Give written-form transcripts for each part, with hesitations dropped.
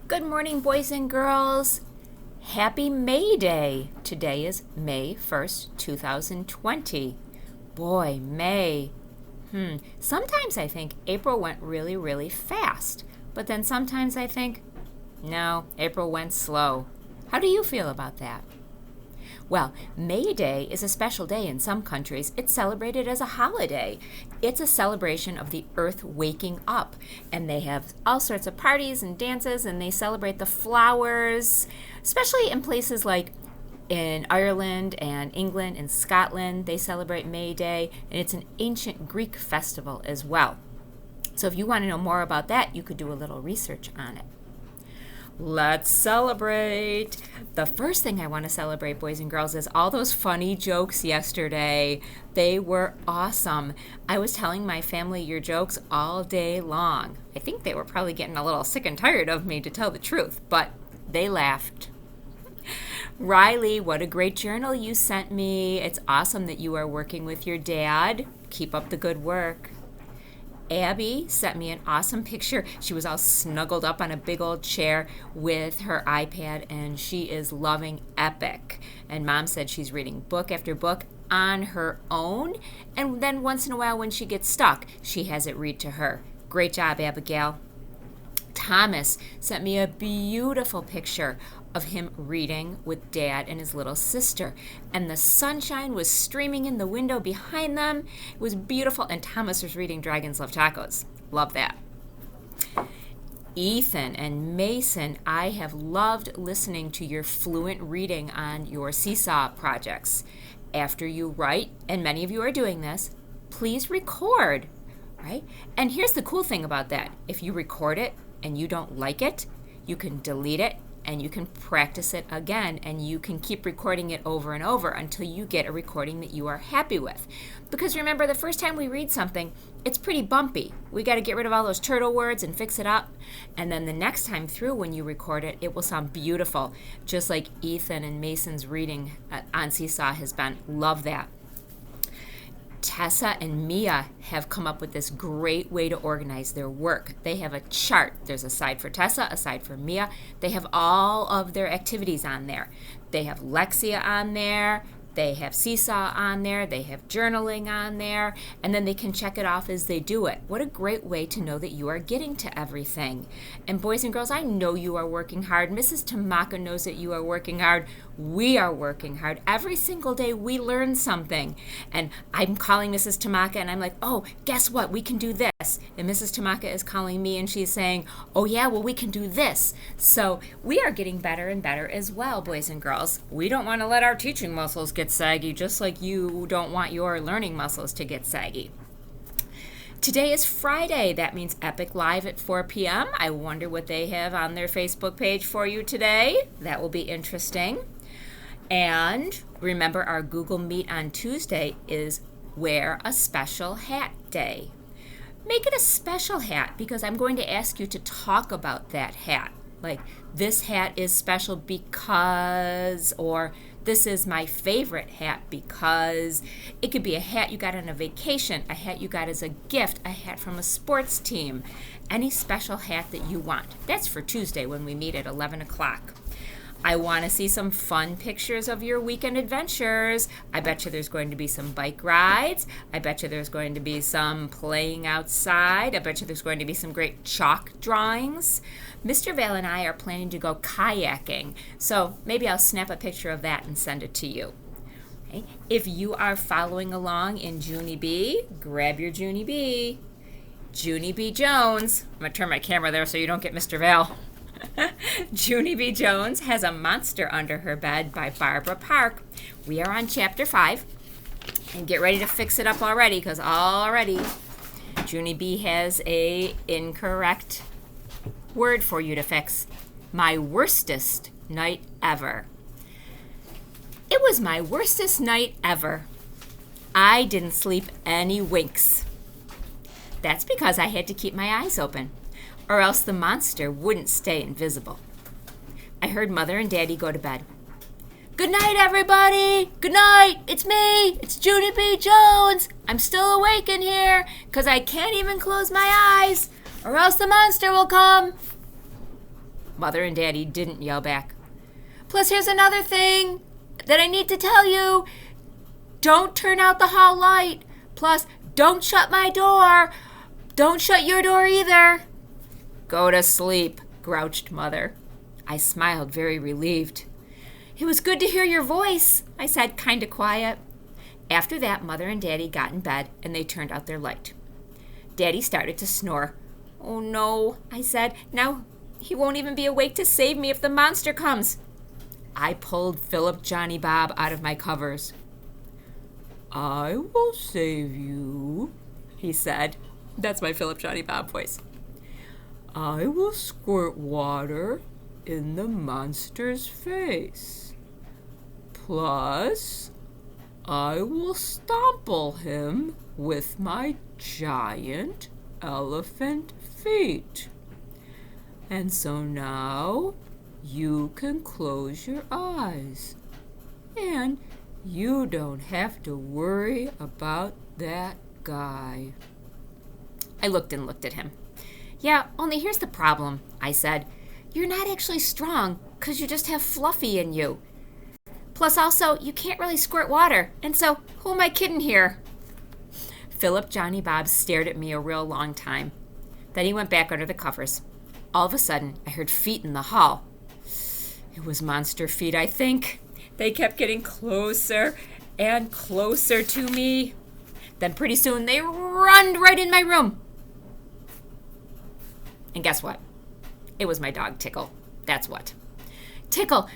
Good morning, boys and girls. Happy May Day. Today is May 1st, 2020. Boy, May. Sometimes I think April went really, really fast. But then sometimes I think, no, April went slow. How do you feel about that? Well, May Day is a special day in some countries. It's celebrated as a holiday. It's a celebration of the earth waking up. And they have all sorts of parties and dances, and they celebrate the flowers, especially in places like in Ireland and England and Scotland. They celebrate May Day, and it's an ancient Greek festival as well. So if you want to know more about that, you could do a little research on it. Let's celebrate. The first thing I want to celebrate, boys and girls, is all those funny jokes yesterday. They were awesome. I was telling my family your jokes all day long. I think they were probably getting a little sick and tired of me, to tell the truth, but they laughed. Riley, what a great journal you sent me. It's awesome that you are working with your dad. Keep up the good work. Abby sent me an awesome picture. She was all snuggled up on a big old chair with her iPad, and she is loving Epic. And Mom said she's reading book after book on her own, and then once in a while when she gets stuck, she has it read to her. Great job, Abigail. Thomas sent me a beautiful picture of him reading with Dad and his little sister. And the sunshine was streaming in the window behind them. It was beautiful. And Thomas was reading Dragons Love Tacos. Love that. Ethan and Mason, I have loved listening to your fluent reading on your Seesaw projects. After you write, and many of you are doing this, please record, right? And here's the cool thing about that. If you record it and you don't like it, you can delete it and you can practice it again, and you can keep recording it over and over until you get a recording that you are happy with. Because remember, the first time we read something, it's pretty bumpy. We got to get rid of all those turtle words and fix it up. And then the next time through when you record it, it will sound beautiful, just like Ethan and Mason's reading on Seesaw has been. Love that. Tessa and Mia have come up with this great way to organize their work. They have a chart. There's a side for Tessa, a side for Mia. They have all of their activities on there. They have Lexia on there. They have Seesaw on there. They have journaling on there. And then they can check it off as they do it. What a great way to know that you are getting to everything. And boys and girls, I know you are working hard. Mrs. Tamaka knows that you are working hard. We are working hard. Every single day we learn something. And I'm calling Mrs. Tamaka and I'm like, oh, guess what? We can do this. And Mrs. Tamaka is calling me and she's saying, oh yeah, well, we can do this. So we are getting better and better as well, boys and girls. We don't want to let our teaching muscles get saggy, just like you don't want your learning muscles to get saggy. Today is Friday. That means Epic Live at 4 p.m. I wonder what they have on their Facebook page for you today. That will be interesting. And remember, our Google Meet on Tuesday is Wear a Special Hat Day. Make it a special hat because I'm going to ask you to talk about that hat. Like, this hat is special because, or this is my favorite hat because. It could be a hat you got on a vacation, a hat you got as a gift, a hat from a sports team, any special hat that you want. That's for Tuesday when we meet at 11 o'clock. I want to see some fun pictures of your weekend adventures. I bet you there's going to be some bike rides. I bet you there's going to be some playing outside. I bet you there's going to be some great chalk drawings. Mr. Vale and I are planning to go kayaking, so maybe I'll snap a picture of that and send it to you. Okay. If you are following along in Junie B, grab your Junie B. Junie B. Jones. I'm going to turn my camera there so you don't get Mr. Vale. Junie B. Jones Has a Monster Under Her Bed by Barbara Park. We are on chapter 5. And get ready to fix it up already, because already Junie B. has a incorrect word for you to fix. My worstest night ever. It was my worstest night ever. I didn't sleep any winks. That's because I had to keep my eyes open, or else the monster wouldn't stay invisible. I heard Mother and Daddy go to bed. Good night, everybody. Good night. It's me. It's Junie B. Jones. I'm still awake in here because I can't even close my eyes, or else the monster will come. Mother and Daddy didn't yell back. Plus, here's another thing that I need to tell you. Don't turn out the hall light. Plus, don't shut my door. Don't shut your door either. Go to sleep, grouched Mother. I smiled, very relieved. It was good to hear your voice, I said, kind of quiet. After that, Mother and Daddy got in bed, and they turned out their light. Daddy started to snore. Oh, no, I said. Now he won't even be awake to save me if the monster comes. I pulled Philip Johnny Bob out of my covers. I will save you, he said. That's my Philip Johnny Bob voice. I will squirt water in the monster's face. Plus, I will stomple him with my giant elephant feet. And so now you can close your eyes. And you don't have to worry about that guy. I looked at him. Yeah, only here's the problem, I said. You're not actually strong, 'cause you just have Fluffy in you. Plus also, you can't really squirt water, and so who am I kidding here? Philip Johnny Bob stared at me a real long time. Then he went back under the covers. All of a sudden, I heard feet in the hall. It was monster feet, I think. They kept getting closer and closer to me. Then pretty soon, they runned right in my room. And guess what? It was my dog, Tickle. That's what. Tickle,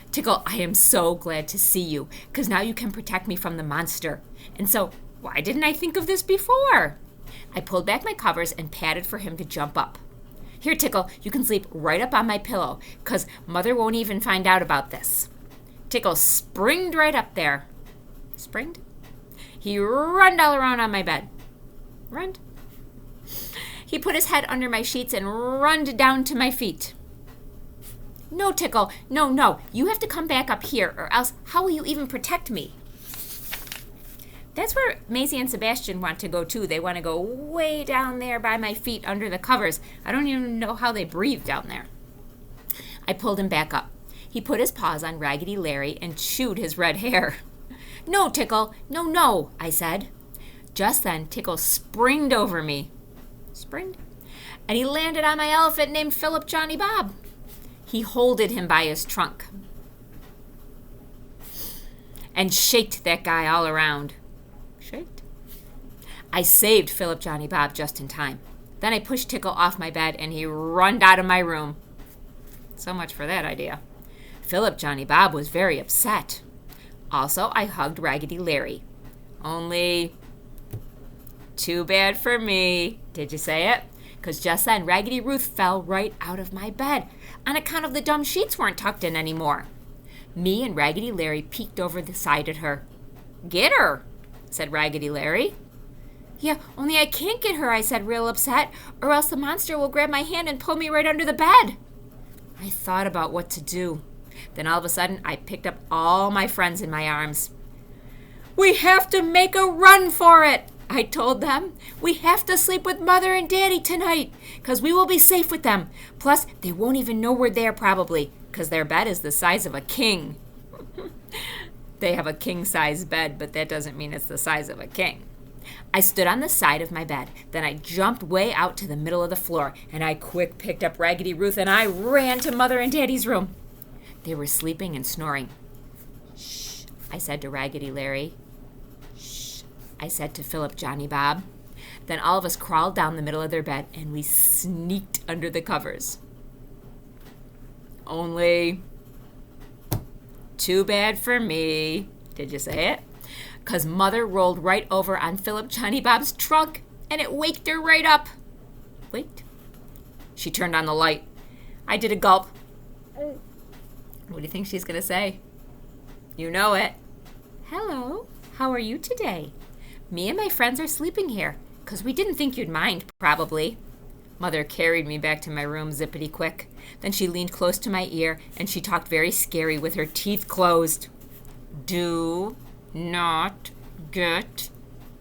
I am so glad to see you, 'cause now you can protect me from the monster. And so, why didn't I think of this before? I pulled back my covers and patted for him to jump up. Here, Tickle, you can sleep right up on my pillow, 'cause Mother won't even find out about this. Tickle springed right up there. Springed? He runned all around on my bed. Runned? He put his head under my sheets and runned down to my feet. No, Tickle, no. You have to come back up here, or else how will you even protect me? That's where Maisie and Sebastian want to go, too. They want to go way down there by my feet under the covers. I don't even know how they breathe down there. I pulled him back up. He put his paws on Raggedy Larry and chewed his red hair. No, Tickle, no, I said. Just then, Tickle springed over me. Springed? And he landed on my elephant named Philip Johnny Bob. He holded him by his trunk and shaked that guy all around. Shaked? I saved Philip Johnny Bob just in time. Then I pushed Tickle off my bed and he runned out of my room. So much for that idea. Philip Johnny Bob was very upset. Also, I hugged Raggedy Larry. Only too bad for me. Did you say it? 'Cause just then Raggedy Ruth fell right out of my bed on account of the dumb sheets weren't tucked in anymore. Me and Raggedy Larry peeked over the side at her. Get her, said Raggedy Larry. Yeah, only I can't get her, I said, real upset, or else the monster will grab my hand and pull me right under the bed. I thought about what to do. Then all of a sudden, I picked up all my friends in my arms. We have to make a run for it, I told them. We have to sleep with Mother and Daddy tonight, 'cause we will be safe with them. Plus, they won't even know we're there probably, 'cause their bed is the size of a king. They have a king-size bed, but that doesn't mean it's the size of a king. I stood on the side of my bed. Then I jumped way out to the middle of the floor, and I quick picked up Raggedy Ruth, and I ran to Mother and Daddy's room. They were sleeping and snoring. Shh, I said to Raggedy Larry. Shh, I said to Philip Johnny Bob. Then all of us crawled down the middle of their bed, and we sneaked under the covers. Only too bad for me. Did you say it? 'Cause Mother rolled right over on Philip Johnny Bob's trunk, and it waked her right up. Waked? She turned on the light. I did a gulp. What do you think she's going to say? You know it. Hello, how are you today? Me and my friends are sleeping here, 'cause we didn't think you'd mind, probably. Mother carried me back to my room zippity-quick. Then she leaned close to my ear, and she talked very scary with her teeth closed. Do not get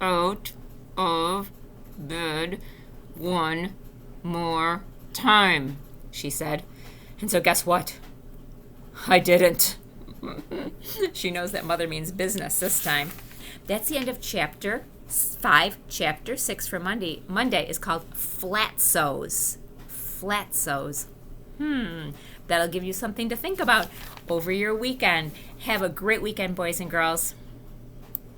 out of bed one more time, she said. And so guess what? I didn't. She knows that mother means business this time. That's the end of chapter 5. Chapter 6 for Monday. Monday is called flat sews. Flat sews. That'll give you something to think about over your weekend. Have a great weekend, boys and girls.